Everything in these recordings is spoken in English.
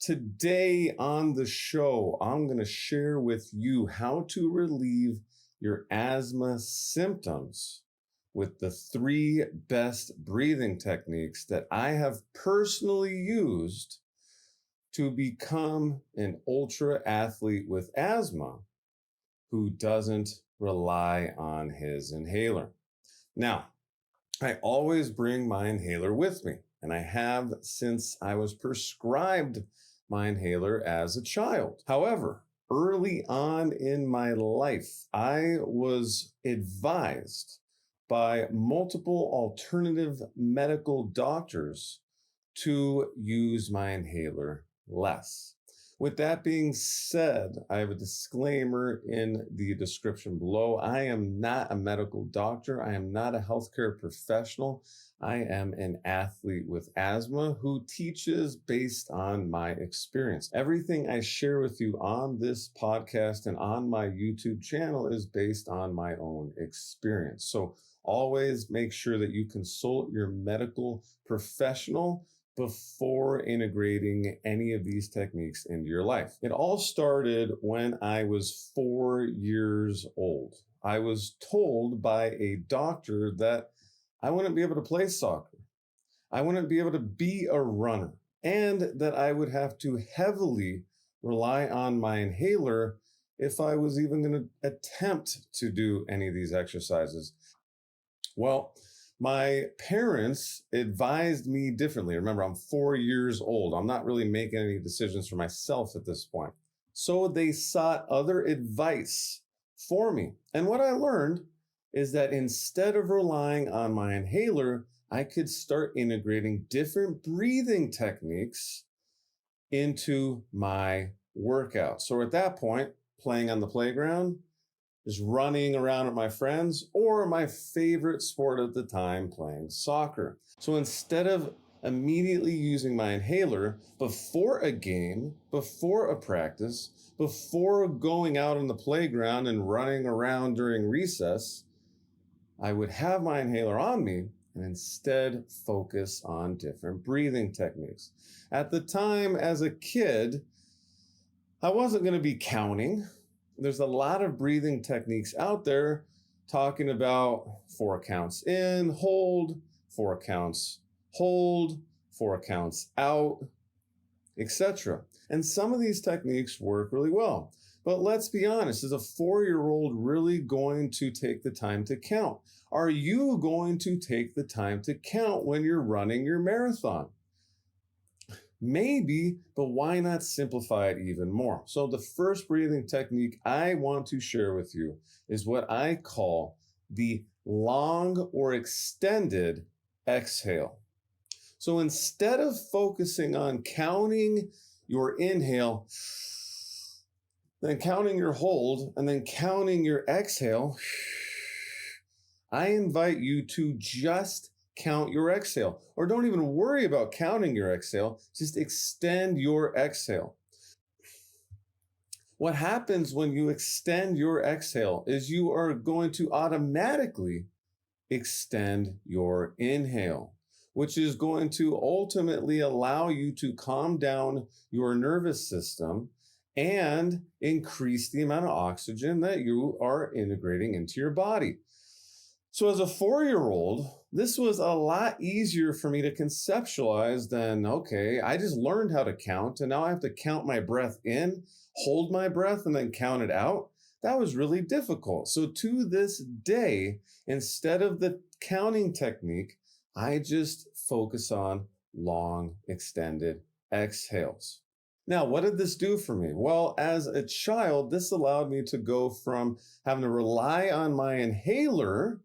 Today on the show, I'm going to share with you how to relieve your asthma symptoms with the 3 best breathing techniques that I have personally used to become an ultra athlete with asthma who doesn't rely on his inhaler. Now, I always bring my inhaler with me, and I have since I was prescribed my inhaler as a child. However, early on in my life, I was advised by multiple alternative medical doctors to use my inhaler less. With that being said, I have a disclaimer in the description below. I am not a medical doctor. I am not a healthcare professional. I am an athlete with asthma who teaches based on my experience. Everything I share with you on this podcast and on my YouTube channel is based on my own experience. So always make sure that you consult your medical professional before integrating any of these techniques into your life. It all started when I was 4 years old. I was told by a doctor that I wouldn't be able to play soccer. I wouldn't be able to be a runner, and that I would have to heavily rely on my inhaler if I was even going to attempt to do any of these exercises. Well, my parents advised me differently. Remember, I'm 4 years old. I'm not really making any decisions for myself at this point. So they sought other advice for me. And what I learned is that instead of relying on my inhaler, I could start integrating different breathing techniques into my workout. So at that point, playing on the playground, just running around with my friends, or my favorite sport at the time, playing soccer. So instead of immediately using my inhaler before a game, before a practice, before going out on the playground and running around during recess, I would have my inhaler on me and instead focus on different breathing techniques. At the time, as a kid, I wasn't going to be counting. There's a lot of breathing techniques out there talking about 4 counts in, hold, 4 counts, hold, 4 counts out, etc. And some of these techniques work really well. But let's be honest, is a 4-year-old really going to take the time to count? Are you going to take the time to count when you're running your marathon? Maybe, but why not simplify it even more? So the first breathing technique I want to share with you is what I call the long or extended exhale. So instead of focusing on counting your inhale, then counting your hold, and then counting your exhale, I invite you to just count your exhale, or don't even worry about counting your exhale. Just extend your exhale. What happens when you extend your exhale is you are going to automatically extend your inhale, which is going to ultimately allow you to calm down your nervous system and increase the amount of oxygen that you are integrating into your body. So as a 4-year-old, this was a lot easier for me to conceptualize than, okay, I just learned how to count, and now I have to count my breath in, hold my breath, and then count it out. That was really difficult. So to this day, instead of the counting technique, I just focus on long, extended exhales. Now, what did this do for me? Well, as a child, this allowed me to go from having to rely on my inhaler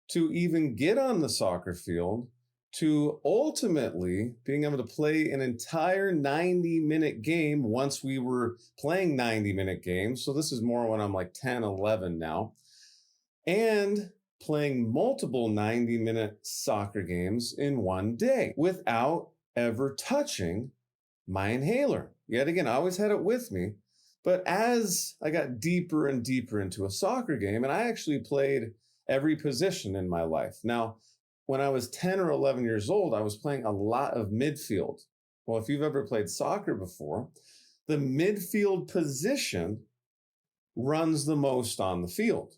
to even get on the soccer field, to ultimately being able to play an entire 90-minute game once we were playing 90-minute games. So this is more when I'm like 10, 11 now. And playing multiple 90-minute soccer games in one day without ever touching my inhaler. Yet again, I always had it with me. But as I got deeper and deeper into a soccer game, and I actually played every position in my life. Now, when I was 10 or 11 years old, I was playing a lot of midfield. Well, if you've ever played soccer before, the midfield position runs the most on the field.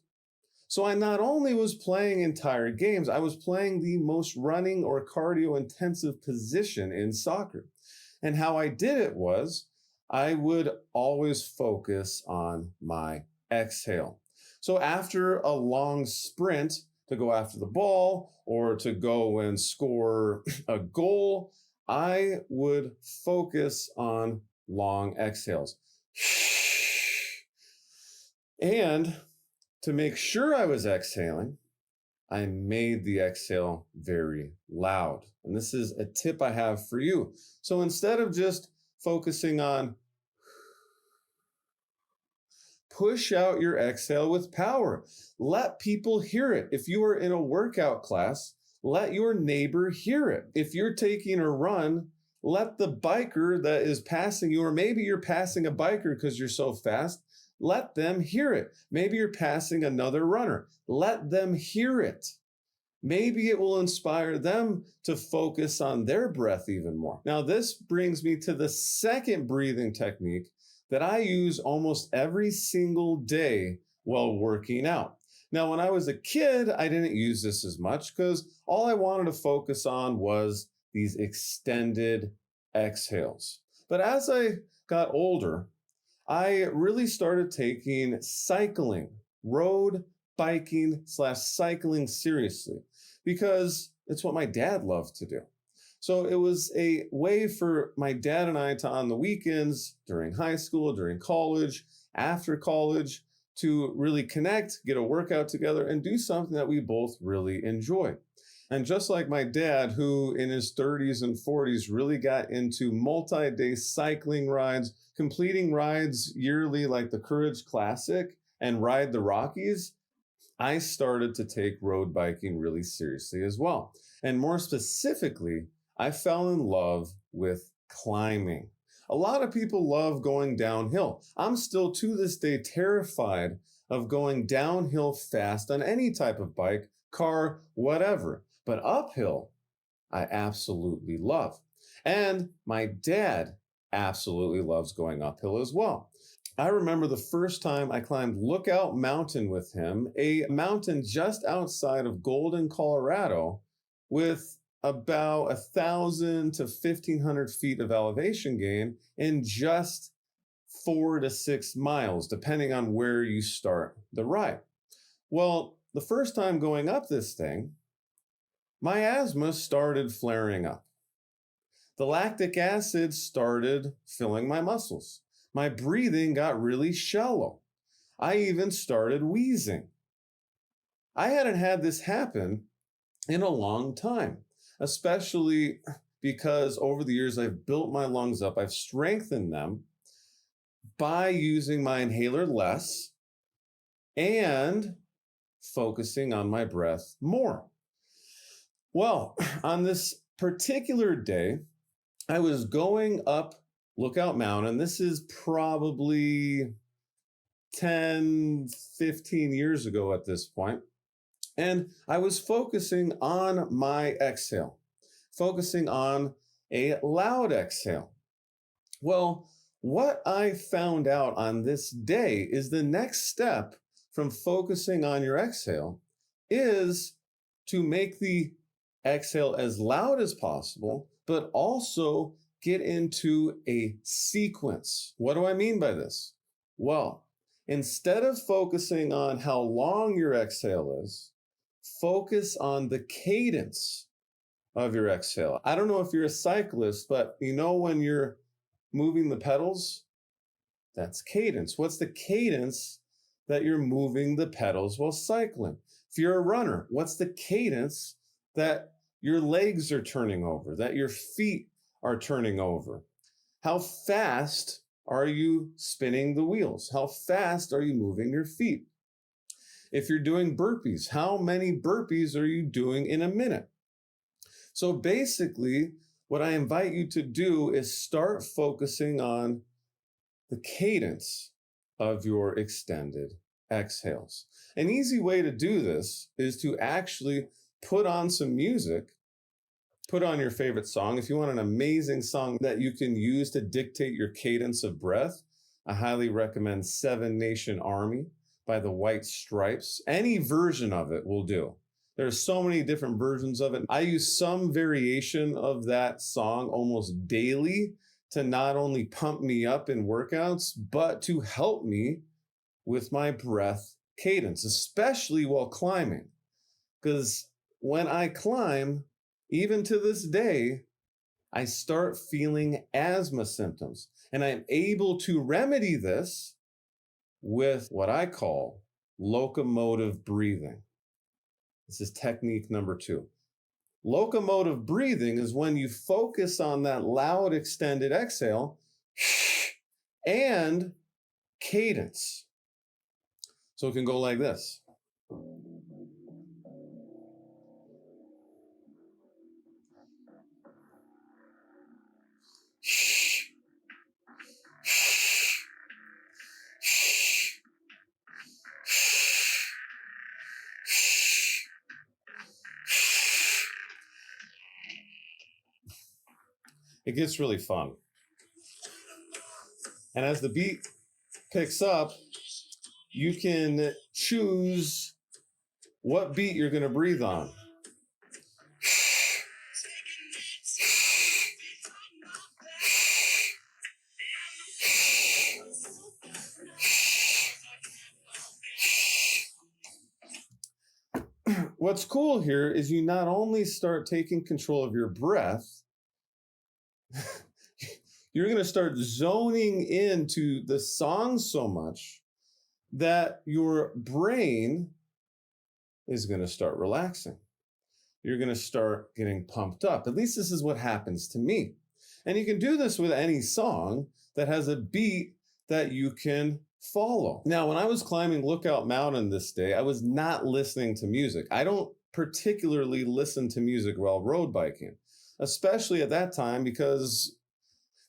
So I not only was playing entire games, I was playing the most running or cardio intensive position in soccer. And how I did it was I would always focus on my exhale. So after a long sprint to go after the ball or to go and score a goal, I would focus on long exhales. And to make sure I was exhaling, I made the exhale very loud. And this is a tip I have for you. So instead of just focusing on push out your exhale with power, let people hear it. If you are in a workout class, let your neighbor hear it. If you're taking a run, let the biker that is passing you, or maybe you're passing a biker because you're so fast, let them hear it. Maybe you're passing another runner. Let them hear it. Maybe it will inspire them to focus on their breath even more. Now, this brings me to the second breathing technique that I use almost every single day while working out. Now, when I was a kid, I didn't use this as much because all I wanted to focus on was these extended exhales. But as I got older, I really started taking cycling, road biking / cycling seriously because it's what my dad loved to do. So it was a way for my dad and I to, on the weekends, during high school, during college, after college, to really connect, get a workout together, and do something that we both really enjoy. And just like my dad, who in his 30s and 40s really got into multi-day cycling rides, completing rides yearly like the Courage Classic and Ride the Rockies, I started to take road biking really seriously as well. And more specifically, I fell in love with climbing. A lot of people love going downhill. I'm still to this day terrified of going downhill fast on any type of bike, car, whatever. But uphill, I absolutely love. And my dad absolutely loves going uphill as well. I remember the first time I climbed Lookout Mountain with him, a mountain just outside of Golden, Colorado, with about 1,000 to 1,500 feet of elevation gain in just 4 to 6 miles, depending on where you start the ride. Well, the first time going up this thing, my asthma started flaring up. The lactic acid started filling my muscles. My breathing got really shallow. I even started wheezing. I hadn't had this happen in a long time, especially because over the years I've built my lungs up, I've strengthened them by using my inhaler less and focusing on my breath more. Well, on this particular day, I was going up Lookout Mountain. This is probably 10, 15 years ago at this point. And I was focusing on my exhale, focusing on a loud exhale. Well, what I found out on this day is the next step from focusing on your exhale is to make the exhale as loud as possible, but also get into a sequence. What do I mean by this? Well, instead of focusing on how long your exhale is, focus on the cadence of your exhale. I don't know if you're a cyclist, but you know when you're moving the pedals, that's cadence. What's the cadence that you're moving the pedals while cycling? If you're a runner, what's the cadence that your legs are turning over, that your feet are turning over? How fast are you spinning the wheels? How fast are you moving your feet? If you're doing burpees, how many burpees are you doing in a minute? So basically, what I invite you to do is start focusing on the cadence of your extended exhales. An easy way to do this is to actually put on some music put on your favorite song. If you want an amazing song that you can use to dictate your cadence of breath, I highly recommend Seven Nation Army by the White Stripes. Any version of it will do. There's so many different versions of it. I use some variation of that song almost daily to not only pump me up in workouts, but to help me with my breath cadence, especially while climbing. Because when I climb, even to this day, I start feeling asthma symptoms. And I'm able to remedy this with what I call locomotive breathing. This is technique number 2. Locomotive breathing is when you focus on that loud extended exhale and cadence. So it can go like this. It gets really fun. And as the beat picks up, you can choose what beat you're going to breathe on. What's cool here is you not only start taking control of your breath, you're going to start zoning into the song so much that your brain is going to start relaxing. You're going to start getting pumped up. At least this is what happens to me. And you can do this with any song that has a beat that you can follow. Now, when I was climbing Lookout Mountain this day, I was not listening to music. I don't particularly listen to music while road biking, especially at that time because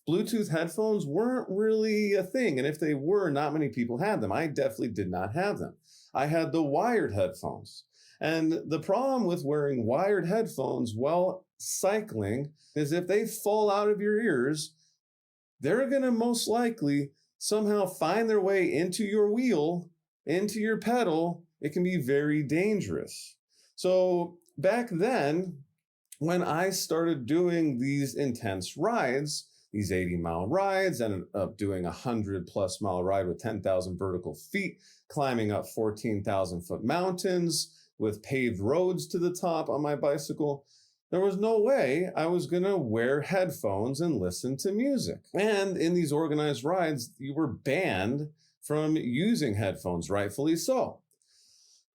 Bluetooth headphones weren't really a thing. And if they were, not many people had them. I definitely did not have them. I had the wired headphones. And the problem with wearing wired headphones while cycling is if they fall out of your ears, they're going to most likely somehow find their way into your wheel, into your pedal. It can be very dangerous. So back then, when I started doing these intense rides, these 80-mile rides, ended up doing a 100+ mile ride with 10,000 vertical feet, climbing up 14,000-foot mountains with paved roads to the top on my bicycle. There was no way I was going to wear headphones and listen to music. And in these organized rides, you were banned from using headphones, rightfully so.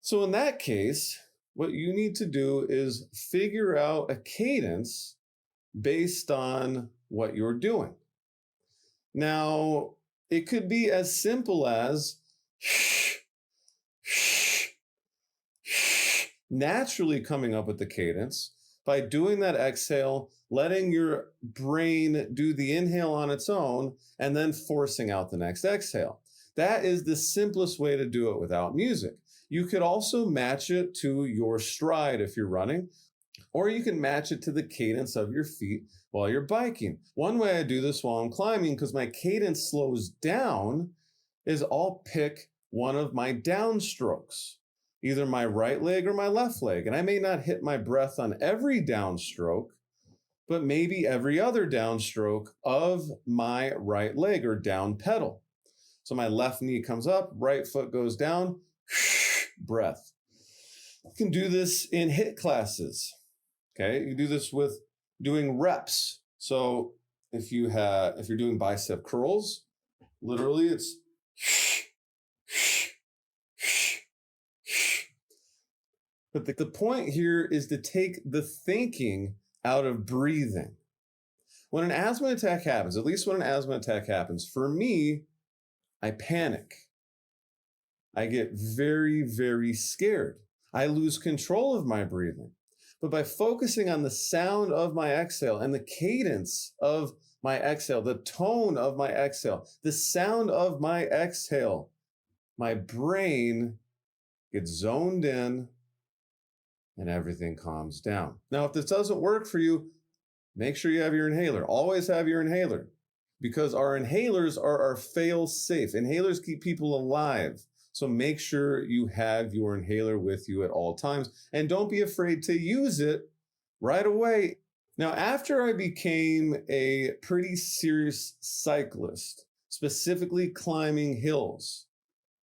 So in that case, what you need to do is figure out a cadence based on what you're doing. Now, it could be as simple as naturally coming up with the cadence by doing that exhale, letting your brain do the inhale on its own, and then forcing out the next exhale. That is the simplest way to do it without music. You could also match it to your stride if you're running, or you can match it to the cadence of your feet while you're biking. One way I do this while I'm climbing, because my cadence slows down, is I'll pick one of my downstrokes, either my right leg or my left leg. And I may not hit my breath on every downstroke, but maybe every other downstroke of my right leg or down pedal. So my left knee comes up, right foot goes down, breath. You can do this in HIIT classes. Okay, you do this with doing reps. So if you're doing bicep curls, literally it's but the point here is to take the thinking out of breathing. When an asthma attack happens, at least when an asthma attack happens, for me, I panic. I get very, very scared. I lose control of my breathing. But by focusing on the sound of my exhale and the cadence of my exhale, the tone of my exhale, the sound of my exhale, my brain gets zoned in and everything calms down. Now, if this doesn't work for you, make sure you have your inhaler. Always have your inhaler, because our inhalers are our fail-safe. Inhalers keep people alive. So make sure you have your inhaler with you at all times, and don't be afraid to use it right away. Now, after I became a pretty serious cyclist, specifically climbing hills,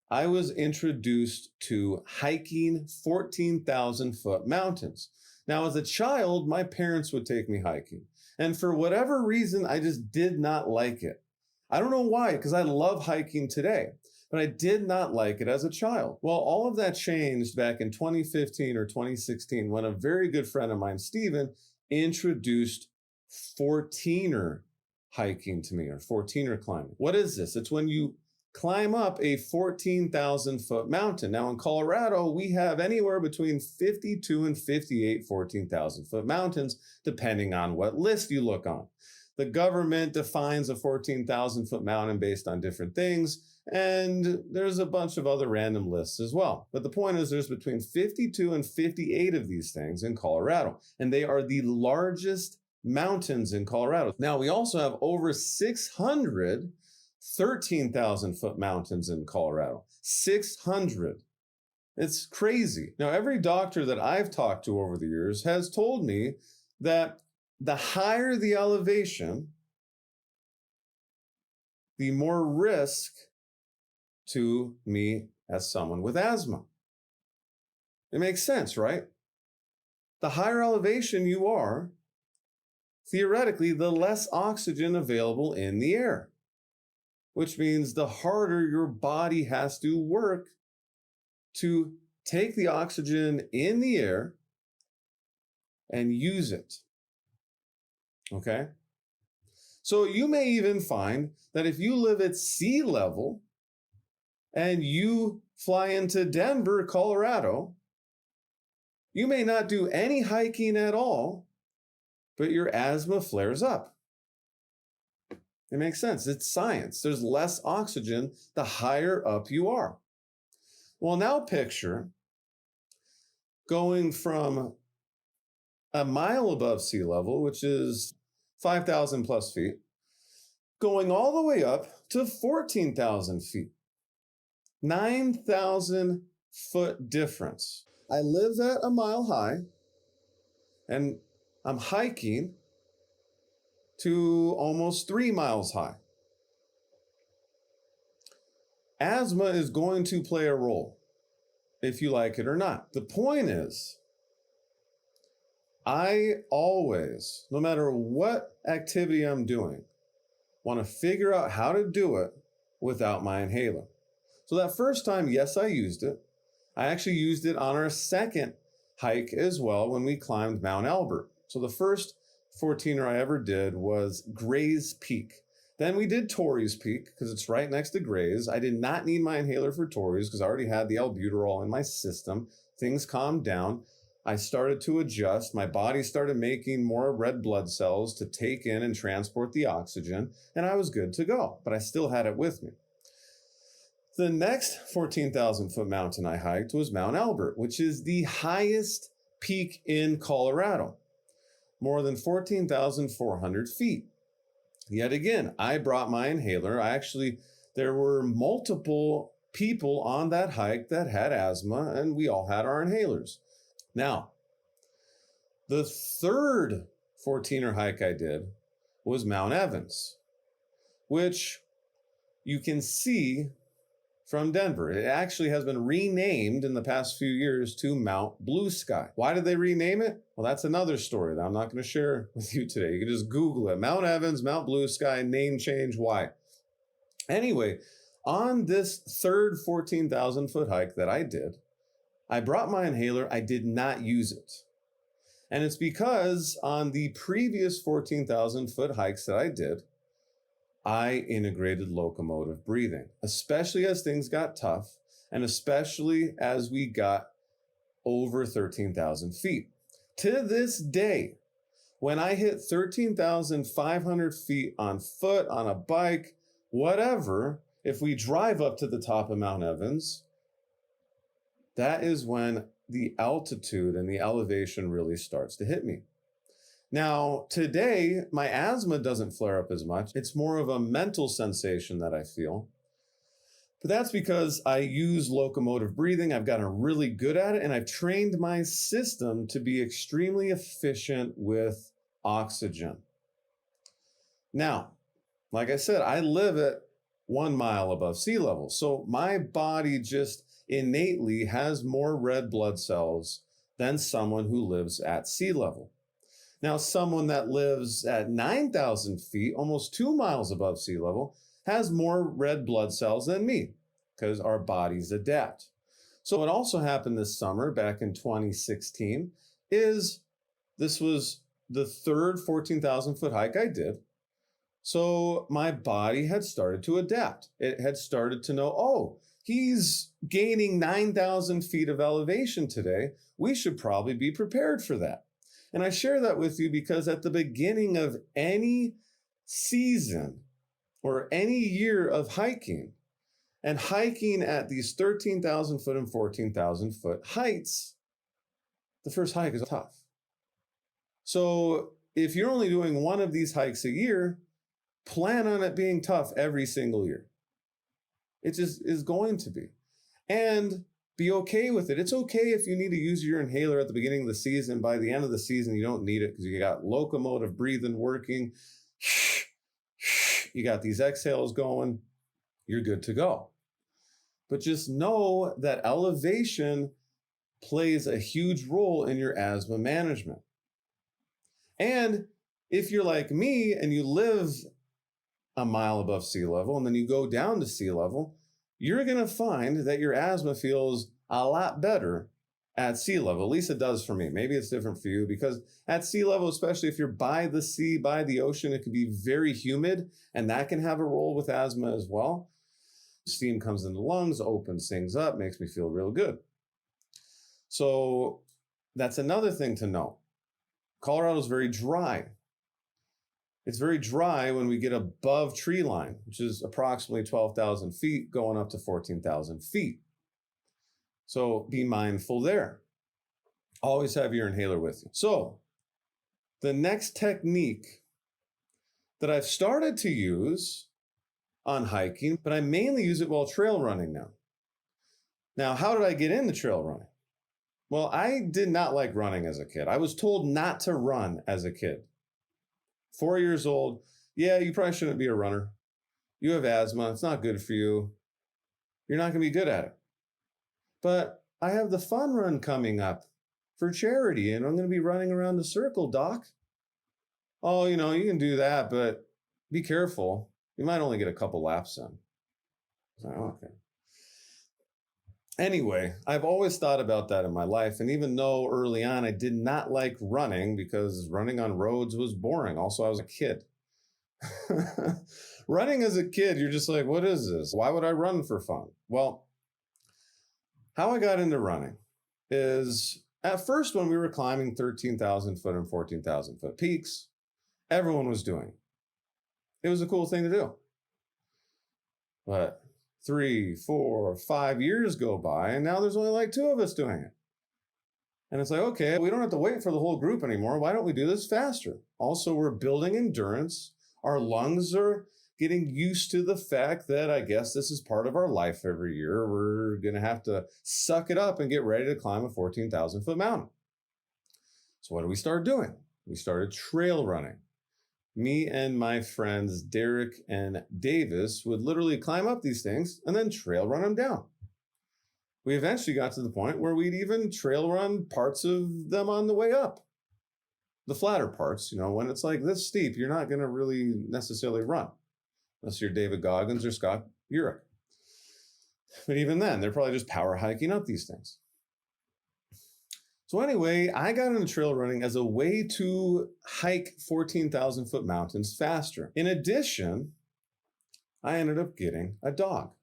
I was introduced to hiking 14,000-foot mountains. Now, as a child, my parents would take me hiking. And for whatever reason, I just did not like it. I don't know why, because I love hiking today, but I did not like it as a child. Well, all of that changed back in 2015 or 2016 when a very good friend of mine, Steven, introduced 14er hiking to me, or 14er climbing. What is this? It's when you climb up a 14,000-foot mountain. Now, in Colorado, we have anywhere between 52 and 58 14,000-foot mountains, depending on what list you look on. The government defines a 14,000-foot mountain based on different things, and there's a bunch of other random lists as well. But the point is, there's between 52 and 58 of these things in Colorado, and they are the largest mountains in Colorado. Now, we also have over 600 13,000-foot mountains in Colorado. 600. It's crazy. Now, every doctor that I've talked to over the years has told me that the higher the elevation, the more risk to me as someone with asthma. It makes sense, right? The higher elevation you are, theoretically, the less oxygen available in the air, which means the harder your body has to work to take the oxygen in the air and use it. Okay? So you may even find that if you live at sea level and you fly into Denver, Colorado, you may not do any hiking at all, but your asthma flares up. It makes sense. It's science. There's less oxygen the higher up you are. Well, now picture going from a mile above sea level, which is 5,000 plus feet, going all the way up to 14,000 feet. 9,000 foot difference. I live at a mile high, and I'm hiking to almost 3 miles high. Asthma is going to play a role, if you like it or not. The point is, I always, no matter what activity I'm doing, want to figure out how to do it without my inhaler. So that first time, yes, I used it. I actually used it on our second hike as well when we climbed Mount Albert. So the first 14er I ever did was Gray's Peak. Then we did Torrey's Peak because it's right next to Gray's. I did not need my inhaler for Torrey's because I already had the albuterol in my system. Things calmed down. I started to adjust. My body started making more red blood cells to take in and transport the oxygen, and I was good to go, but I still had it with me. The next 14,000 foot mountain I hiked was Mount Albert, which is the highest peak in Colorado, more than 14,400 feet. Yet again, I brought my inhaler. There were multiple people on that hike that had asthma, and we all had our inhalers. Now, the third 14er hike I did was Mount Evans, which you can see from Denver. It actually has been renamed in the past few years to Mount Blue Sky. Why did they rename it? Well, that's another story that I'm not going to share with you today. You can just Google it. Mount Evans, Mount Blue Sky, name change, why? Anyway, on this third 14,000 foot hike that I did, I brought my inhaler. I did not use it. And it's because on the previous 14,000 foot hikes that I did, I integrated locomotive breathing, especially as things got tough and especially as we got over 13,000 feet. To this day, when I hit 13,500 feet on foot, on a bike, whatever, if we drive up to the top of Mount Evans, that is when the altitude and the elevation really starts to hit me. Now, today, my asthma doesn't flare up as much. It's more of a mental sensation that I feel. But that's because I use locomotive breathing. I've gotten really good at it, and I've trained my system to be extremely efficient with oxygen. Now, like I said, I live at 1 mile above sea level. So my body just innately has more red blood cells than someone who lives at sea level. Now, someone that lives at 9,000 feet, almost 2 miles above sea level, has more red blood cells than me because our bodies adapt. So what also happened this summer back in 2016 is this was the third 14,000 foot hike I did. So my body had started to adapt. It had started to know, oh, he's gaining 9,000 feet of elevation today. We should probably be prepared for that. And I share that with you because at the beginning of any season or any year of hiking, and hiking at these 13,000 foot and 14,000 foot heights, the first hike is tough. So if you're only doing one of these hikes a year, plan on it being tough every single year. It just is going to be. And be okay with it. It's okay if you need to use your inhaler at the beginning of the season. By the end of the season, you don't need it because you got locomotive breathing working. You got these exhales going. You're good to go. But just know that elevation plays a huge role in your asthma management. And if you're like me and you live 1 mile above sea level and then you go down to sea level, you're going to find that your asthma feels a lot better at sea level. At least it does for me. Maybe it's different for you because at sea level, especially if you're by the sea, by the ocean, it can be very humid and that can have a role with asthma as well. Steam comes in the lungs, opens things up, makes me feel real good. So that's another thing to know. Colorado is very dry. It's very dry when we get above tree line, which is approximately 12,000 feet going up to 14,000 feet. So be mindful there. Always have your inhaler with you. So the next technique that I've started to use on hiking, but I mainly use it while trail running now. Now, how did I get into trail running? Well, I did not like running as a kid. I was told not to run as a kid. 4 years old, yeah, you probably shouldn't be a runner. You have asthma. It's not good for you. You're not going to be good at it. But I have the fun run coming up for charity, and I'm going to be running around the circle, Doc. Oh, you can do that, but be careful. You might only get a couple laps in. So, okay. Anyway, I've always thought about that in my life. And even though early on I did not like running because running on roads was boring. Also, I was a kid. Running as a kid, you're just like, what is this? Why would I run for fun? Well, how I got into running is at first when we were climbing 13,000 foot and 14,000 foot peaks, everyone was doing it. It was a cool thing to do. But 3, 4, 5 years go by, and now there's only like 2 of us doing it. And it's like, okay, we don't have to wait for the whole group anymore. Why don't we do this faster? Also, we're building endurance. Our lungs are getting used to the fact that I guess this is part of our life every year. We're going to have to suck it up and get ready to climb a 14,000 foot mountain. So what did we start doing? We started trail running. Me and my friends, Derek and Davis, would literally climb up these things and then trail run them down. We eventually got to the point where we'd even trail run parts of them on the way up. The flatter parts, when it's like this steep, you're not going to really necessarily run unless you're David Goggins or Scott Urich. But even then, they're probably just power hiking up these things. So anyway, I got into trail running as a way to hike 14,000 foot mountains faster. In addition, I ended up getting a dog.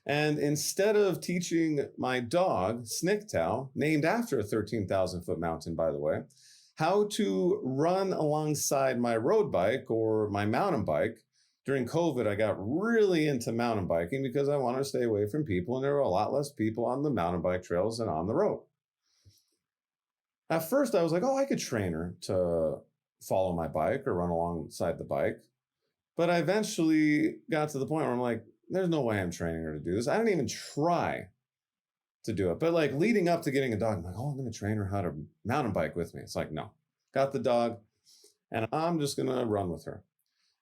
And instead of teaching my dog, Snicktow, named after a 13,000 foot mountain, by the way, how to run alongside my road bike or my mountain bike During COVID, I got really into mountain biking because I wanted to stay away from people, and there were a lot less people on the mountain bike trails than on the road. At first, I was like, oh, I could train her to follow my bike or run alongside the bike. But I eventually got to the point where I'm like, there's no way I'm training her to do this. I didn't even try to do it. But like leading up to getting a dog, I'm like, oh, I'm going to train her how to mountain bike with me. It's like, no, got the dog and I'm just going to run with her,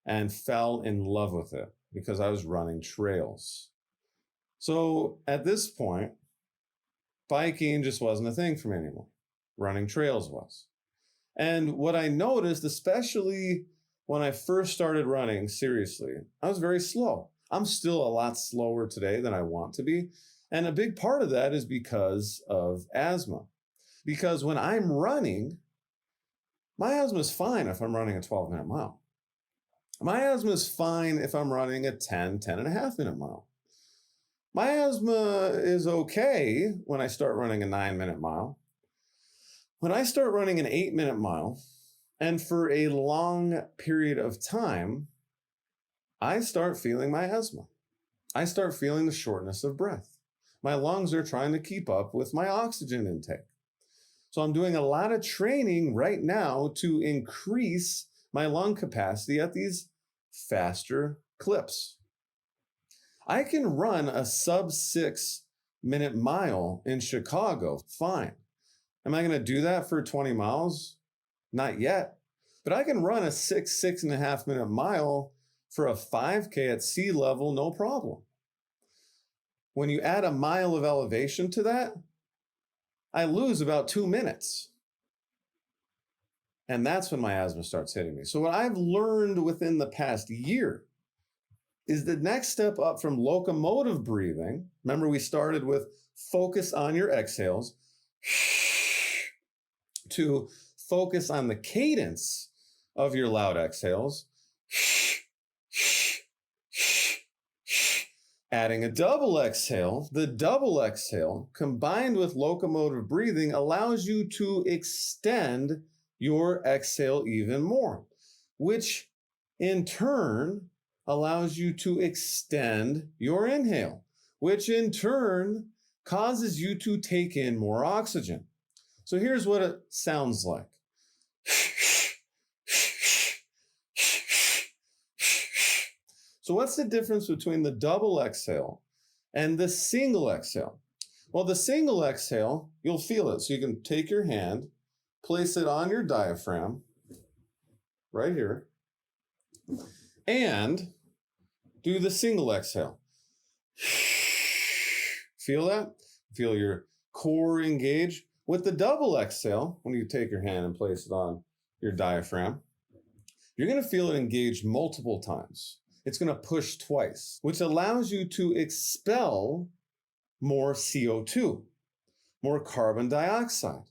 and fell in love with it because I was running trails. So at this point, biking just wasn't a thing for me anymore. Running trails was. And what I noticed, especially when I first started running seriously, I was very slow. I'm still a lot slower today than I want to be. And a big part of that is because of asthma. Because when I'm running, my asthma is fine if I'm running a 12-minute mile. My asthma is fine if I'm running a 10 and a half minute mile. My asthma is okay when I start running a 9-minute mile. When I start running an 8-minute mile, and for a long period of time, I start feeling my asthma. I start feeling the shortness of breath. My lungs are trying to keep up with my oxygen intake. So I'm doing a lot of training right now to increase my lung capacity at these faster clips. I can run a sub 6-minute mile in Chicago, fine. Am I going to do that for 20 miles? Not yet. But I can run a 6.5 minute mile for a 5K at sea level, no problem. When you add a mile of elevation to that, I lose about 2 minutes. And that's when my asthma starts hitting me. So what I've learned within the past year is the next step up from locomotive breathing. Remember, we started with focus on your exhales to focus on the cadence of your loud exhales. Adding a double exhale, the double exhale combined with locomotive breathing allows you to extend your exhale even more, which in turn allows you to extend your inhale, which in turn causes you to take in more oxygen. So here's what it sounds like. So what's the difference between the double exhale and the single exhale? Well, the single exhale, you'll feel it. So you can take your hand, place it on your diaphragm, right here, and do the single exhale. Feel that? Feel your core engage. With the double exhale, when you take your hand and place it on your diaphragm, you're going to feel it engage multiple times. It's going to push twice, which allows you to expel more CO2, more carbon dioxide,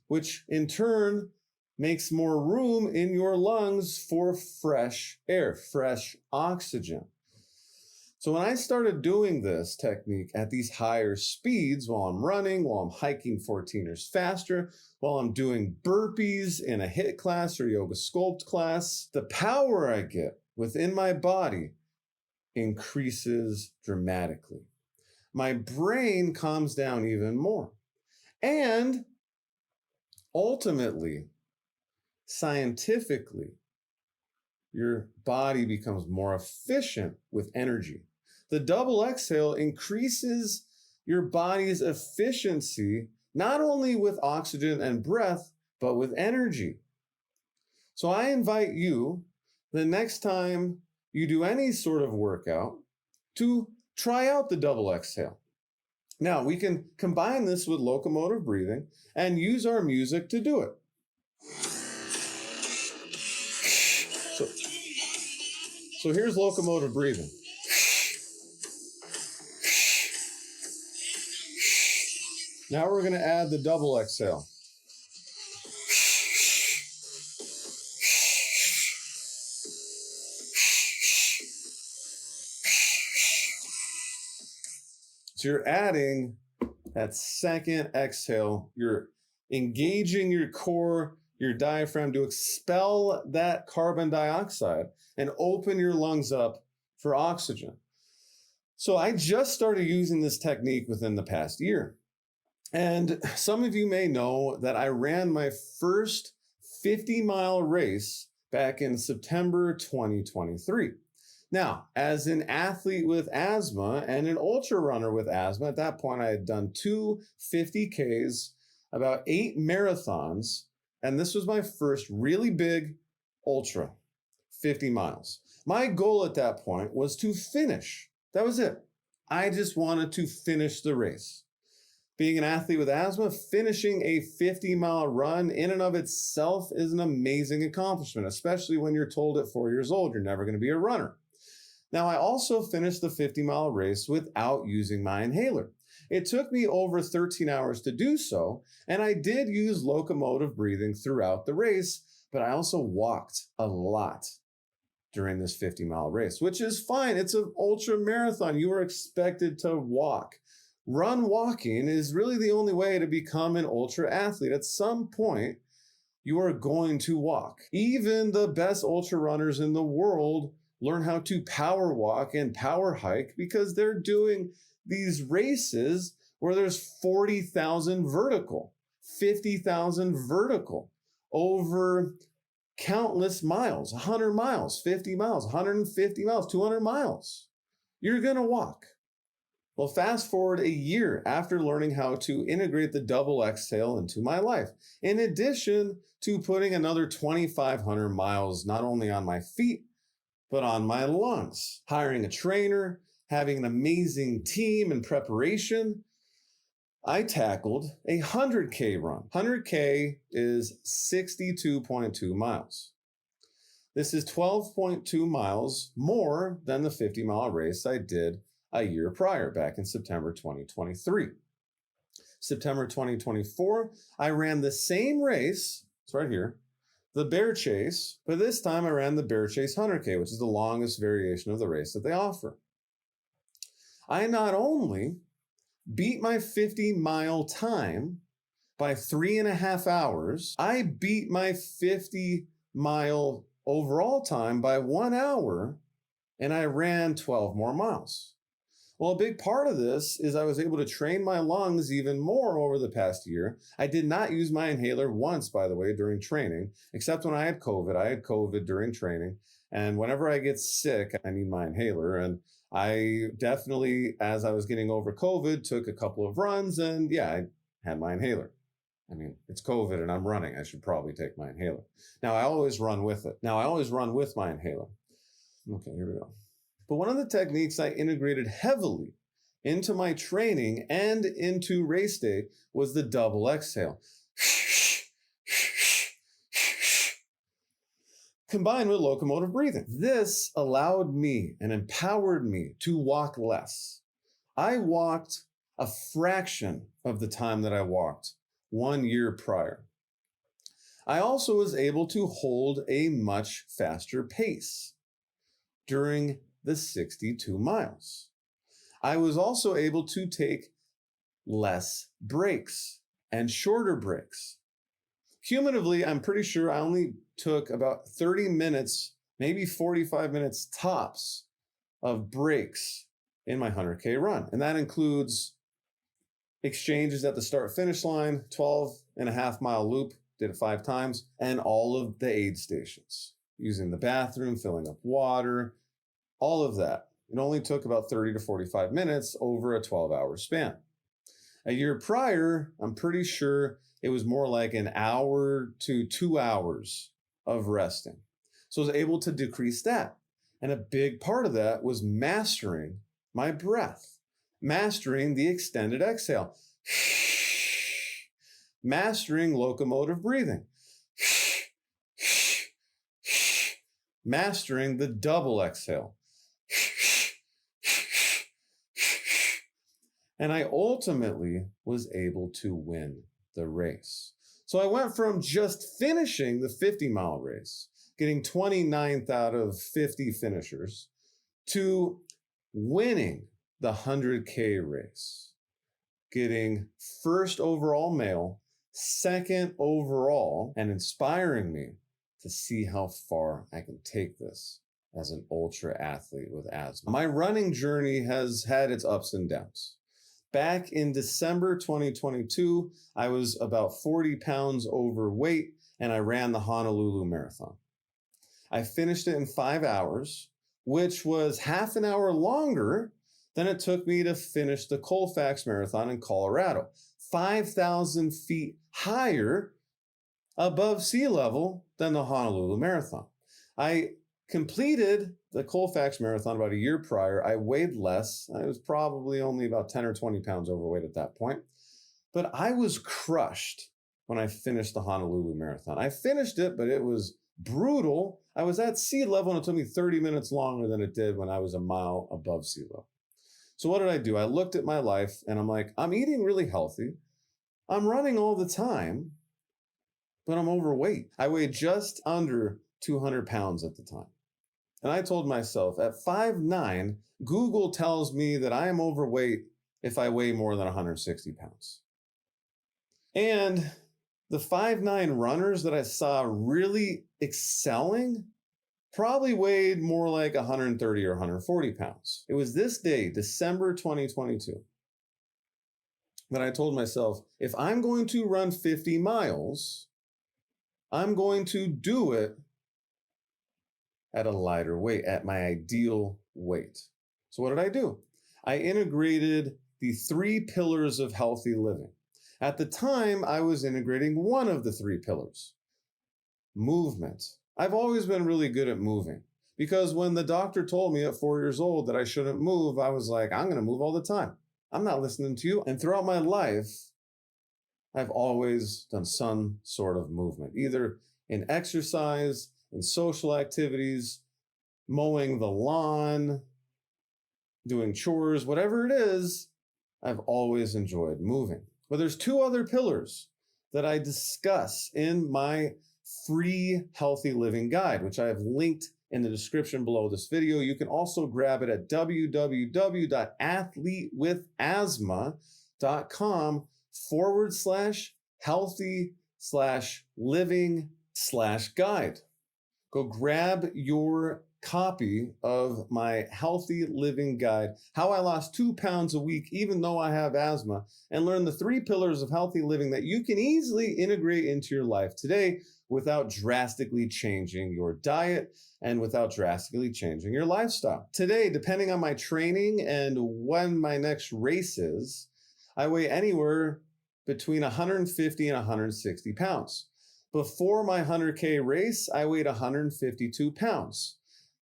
which in turn makes more room in your lungs for fresh air, fresh oxygen. So when I started doing this technique at these higher speeds while I'm running, while I'm hiking 14ers faster, while I'm doing burpees in a HIIT class or yoga sculpt class, the power I get within my body increases dramatically. My brain calms down even more. And ultimately, scientifically, your body becomes more efficient with energy. The double exhale increases your body's efficiency, not only with oxygen and breath, but with energy. So I invite you, the next time you do any sort of workout, to try out the double exhale. Now, we can combine this with locomotive breathing and use our music to do it. So here's locomotive breathing. Now we're going to add the double exhale. So you're adding that second exhale. You're engaging your core, your diaphragm to expel that carbon dioxide. and open your lungs up for oxygen. So I just started using this technique within the past year. And some of you may know that I ran my first 50-mile race back in September 2023. Now, as an athlete with asthma and an ultra runner with asthma, at that point I had done two 50Ks, about 8 marathons, and this was my first really big ultra, 50 miles. My goal at that point was to finish. That was it. I just wanted to finish the race. Being an athlete with asthma, finishing a 50-mile run in and of itself is an amazing accomplishment, especially when you're told at 4 years old you're never going to be a runner. Now, I also finished the 50-mile race without using my inhaler. It took me over 13 hours to do so, and I did use locomotive breathing throughout the race, but I also walked a lot during this 50-mile race, which is fine. It's an ultra marathon. You are expected to walk. Run walking is really the only way to become an ultra athlete. At some point, you are going to walk. Even the best ultra runners in the world learn how to power walk and power hike because they're doing these races where there's 40,000 vertical, 50,000 vertical over countless miles, 100 miles, 50 miles, 150 miles, 200 miles. You're going to walk. Well, fast forward a year after learning how to integrate the double exhale into my life, in addition to putting another 2,500 miles not only on my feet, but on my lungs. Hiring a trainer, having an amazing team and preparation, I tackled a 100K run. 100K is 62.2 miles. This is 12.2 miles more than the 50-mile race I did a year prior, back in September 2023. September 2024, I ran the same race, it's right here, the Bear Chase, but this time I ran the Bear Chase 100K, which is the longest variation of the race that they offer. I not only beat my 50-mile time by 3.5 hours, I beat my 50-mile overall time by 1 hour, and I ran 12 more miles. Well, a big part of this is I was able to train my lungs even more over the past year. I did not use my inhaler once, by the way, during training, except when I had COVID. I had COVID during training. And whenever I get sick, I need my inhaler. And I definitely, as I was getting over COVID, took a couple of runs and yeah, I had my inhaler. I mean, it's COVID and I'm running. I should probably take my inhaler. Now, I always run with it. Now, I always run with my inhaler. Okay, here we go. But one of the techniques I integrated heavily into my training and into race day was the double exhale. Combined with locomotive breathing. This allowed me and empowered me to walk less. I walked a fraction of the time that I walked 1 year prior. I also was able to hold a much faster pace during the 62 miles. I was also able to take less breaks and shorter breaks. Cumulatively, I'm pretty sure I only took about 30 minutes, maybe 45 minutes tops of breaks in my 100K run. And that includes exchanges at the start finish line, 12.5-mile loop, did it 5 times, and all of the aid stations, using the bathroom, filling up water, all of that. It only took about 30 to 45 minutes over a 12-hour span. A year prior, I'm pretty sure it was more like an hour to 2 hours of resting. So I was able to decrease that. And a big part of that was mastering my breath, mastering the extended exhale, mastering locomotive breathing, mastering the double exhale. And I ultimately was able to win the race. So I went from just finishing the 50-mile race, getting 29th out of 50 finishers, to winning the 100K race, getting first overall male, second overall, and inspiring me to see how far I can take this. as an ultra athlete with asthma. My running journey has had its ups and downs. Back in December 2022, I was about 40 pounds overweight and I ran the Honolulu Marathon. I finished it in 5 hours, which was half an hour longer than it took me to finish the Colfax Marathon in Colorado, 5,000 feet higher above sea level than the Honolulu Marathon. I completed the Colfax Marathon about a year prior. I weighed less. I was probably only about 10 or 20 pounds overweight at that point. But I was crushed when I finished the Honolulu Marathon. I finished it, but it was brutal. I was at sea level and it took me 30 minutes longer than it did when I was a mile above sea level. So what did I do? I looked at my life and I'm like, I'm eating really healthy. I'm running all the time, but I'm overweight. I weighed just under 200 pounds at the time. And I told myself at 5'9", Google tells me that I am overweight if I weigh more than 160 pounds. And the 5'9" runners that I saw really excelling probably weighed more like 130 or 140 pounds. It was this day, December 2022, that I told myself, if I'm going to run 50 miles, I'm going to do it at a lighter weight, at my ideal weight. So what did I do? I integrated the 3 pillars of healthy living. At the time, I was integrating one of the 3 pillars, movement. I've always been really good at moving because when the doctor told me at 4 years old that I shouldn't move, I was like, I'm going to move all the time. I'm not listening to you. And throughout my life, I've always done some sort of movement, either in exercise, in social activities, mowing the lawn, doing chores, whatever it is, I've always enjoyed moving. But there's 2 other pillars that I discuss in my free healthy living guide, which I have linked in the description below this video. You can also grab it at www.athletewithasthma.com/healthy/living/guide. Go grab your copy of my healthy living guide, how I lost 2 pounds a week, even though I have asthma, and learn the 3 pillars of healthy living that you can easily integrate into your life today without drastically changing your diet and without drastically changing your lifestyle. Today, depending on my training and when my next race is, I weigh anywhere between 150 and 160 pounds. Before my 100K race, I weighed 152 pounds.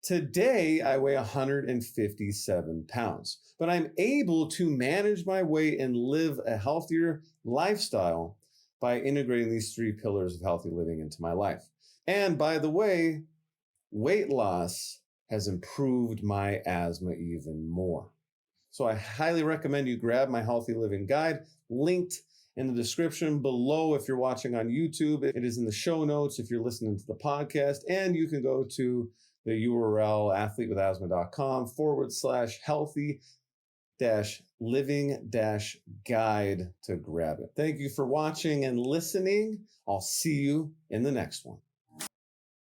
Today, I weigh 157 pounds, but I'm able to manage my weight and live a healthier lifestyle by integrating these 3 pillars of healthy living into my life. And by the way, weight loss has improved my asthma even more. So I highly recommend you grab my healthy living guide, linked in the description below if you're watching on YouTube. It is in the show notes if you're listening to the podcast, and you can go to the URL athletewithasthma.com/healthy-living-guide to grab it. Thank you for watching and listening. I'll see you in the next one.